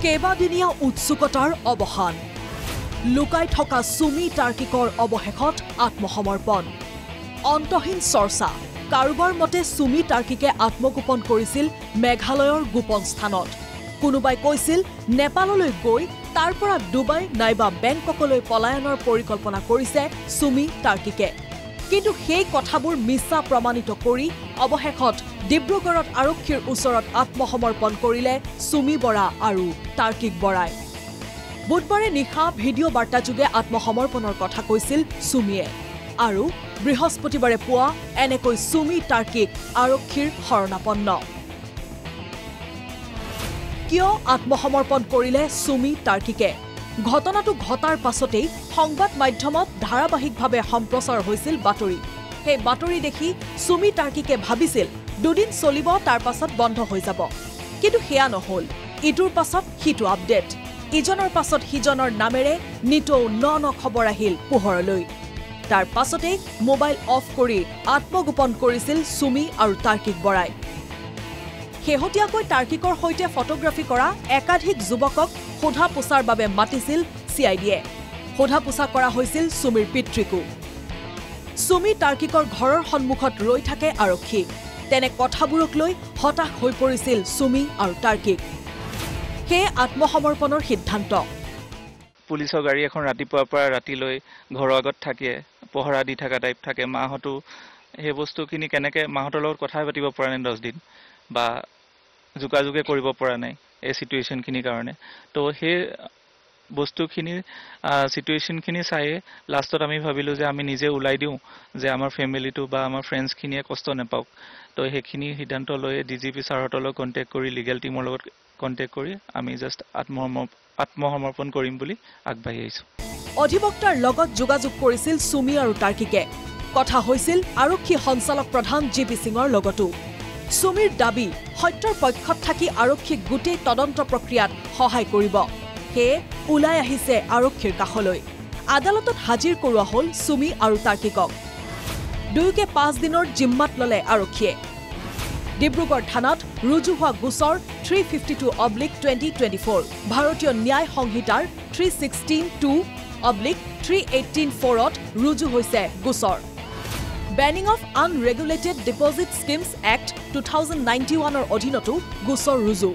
কেইবাদিনীয়া উৎসুকতাৰ অৱসান লুকাই থকা সুমি তাৰ্কিকৰ অৱশেষত আত্মসমৰ্পণ অন্তহীন চৰ্চা কাৰোবাৰ মতে সুমি তাৰ্কিকে আত্মগোপন কৰিছিল মেঘালয়ৰ গোপন স্থানত কোনোবাই কৈছিল নেপাললৈ গৈ তাৰ পৰা ডুবাই নাইবা বেংককলৈ পলায়নৰ পৰিকল্পনা কৰিছে সুমি তাৰ্কিকে কিন্তু সেই কথাবোৰ মিছা প্ৰমাণিত কৰি অৱশেষত ডিব্ৰুগড়ত আৰক্ষীৰ ওচৰত আত্মসমৰ্পণ কৰিলে সুমি বৰা আৰু তাৰ্কিক বৰাই বুধবাৰে নিশা ভিডিঅ' বাৰ্তাযোগে আত্মসমৰ্পণৰ কথা কৈছিল সুমিয়ে আৰু বৃহস্পতিবাৰে পুৱা এনেকৈ সুমি তাৰ্কিক আৰক্ষীৰ শৰণাপন্ন কিয় আত্মসমৰ্পণ কৰিলে সুমি তাৰ্কিকে ঘটনাটো ঘটাৰ পাছতেই সংবাদ মাধ্যমত ধাৰাবাহিকভাৱে সম্প্ৰচাৰ হৈছিল বাতৰি সেই বাতৰি দেখি সুমি তাৰ্কিকে ভাবিছিল দুদিন চলিব তাৰ পাছত বন্ধ হৈ যাব কিন্তু হেয়া নহল ইটোৰ পাছত হিটো আপডেট ইজনৰ পাছত হিজনৰ নামেৰে নিতৌ ন খবৰ আহিল পোহৰলৈ তাৰ পাছতেই মোবাইল অফ কৰি আত্মগোপন কৰিছিল সুমি আৰু তাৰ্কিক বৰাই শেহতীয়াকৈ তাৰ্কিকৰ সৈতে ফটোগ্ৰাফি কৰা একাধিক যুৱকক সোধা পোছাৰ বাবে মাতিছিল চিআইডিয়ে সোধা পোছা কৰা হৈছিল সুমিৰ পিতৃকো সুমি তাৰ্কিকৰ ঘৰৰ সন্মুখত ৰৈ থাকে আৰক্ষী তেনে কথাবোৰক লৈ হতাশ হৈ পৰিছিল সুমি আৰু তাৰ্কিক সেই আত্মসমৰ্পণৰ সিদ্ধান্ত পুলিচৰ গাড়ী এখন ৰাতিপুৱাৰ পৰা ৰাতিলৈ ঘৰৰ আগত থাকে পহৰা দি থকা টাইপ থাকে মাহতো সেই বস্তুখিনি কেনেকৈ মাহতৰ লগত কথা পাতিব পৰা নাই 10 দিন বা যোগাযোগে কৰিব পৰা নাই এই সিচুৱেশ্যনখিনিৰ কাৰণে তো সেই বস্তুখিনি সিচুৱেশ্যনখিনি চাই লাষ্টত আমি ভাবিলো যে আমি নিজে ওলাই দিওঁ যে আমাৰ ফেমিলিটো বা আমাৰ ফ্ৰেণ্ডছখিনিয়ে কষ্ট নাপাওক তো সেইখিনি সিদ্ধান্ত লৈ ডিজিপি ছাৰহঁতৰ লগত কণ্টেক্ট কৰি লিগেল টিমৰ লগত কণ্টেক্ট কৰি আমি জাষ্ট আত্মসমৰ্পণ কৰিম বুলি আগবাঢ়ি আহিছো অধিবক্তাৰ লগত যোগাযোগ কৰিছিল সুমি আৰু তাৰ্কিকে কথা হৈছিল আৰক্ষী সঞ্চালক প্ৰধান জিপি সিঙৰ লগতো সুমিৰ দাবী সত্যৰ পক্ষত থাকি আৰক্ষীক গোটেই তদন্ত প্ৰক্ৰিয়াত সহায় কৰিব সেয়ে ওলাই আহিছে আৰক্ষীৰ কাষলৈ আদালতত হাজিৰ কৰোৱা হ'ল সুমি আৰু তাৰ্কিকক দুয়োকে 5 দিনৰ জিম্মাত ললে আৰক্ষীয়ে ডিব্ৰুগড় থানাত ৰুজু হোৱা গোচৰ 352/2024 ভাৰতীয় ন্যায় সংহিতাৰ 316(2)/318(4)ত ৰুজু হৈছে গোচৰ banning of unregulated deposit schemes act 2091ৰ অধীনতো গোচৰ ৰুজু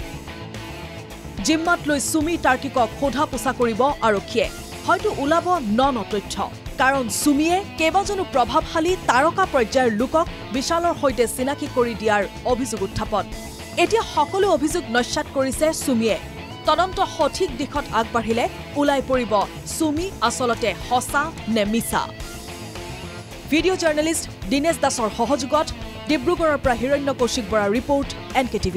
জিম্মাত লৈ সুমি তাৰ্কিকক সোধা পোছা কৰিব আৰক্ষীয়ে হয়তো ওলাব ন তথ্য কাৰণ সুমিয়ে কেইবাজনো প্ৰভাৱশালী তাৰকা পৰ্যায়ৰ লোকক বিশালৰ সৈতে চিনাকি কৰি দিয়াৰ অভিযোগ উত্থাপন এতিয়া সকলো অভিযোগ নস্যাৎ কৰিছে সুমিয়ে তদন্ত সঠিক দিশত আগবাঢ়িলে ওলাই পৰিব সুমি আচলতে সঁচা নে মিছা ভিডিঅ' জাৰ্নেলিষ্ট দিনেশ দাসৰ সহযোগত ডিব্ৰুগড়ৰ পৰা হিৰণ্য কৌশিক বৰাৰ ৰিপৰ্ট NKTV+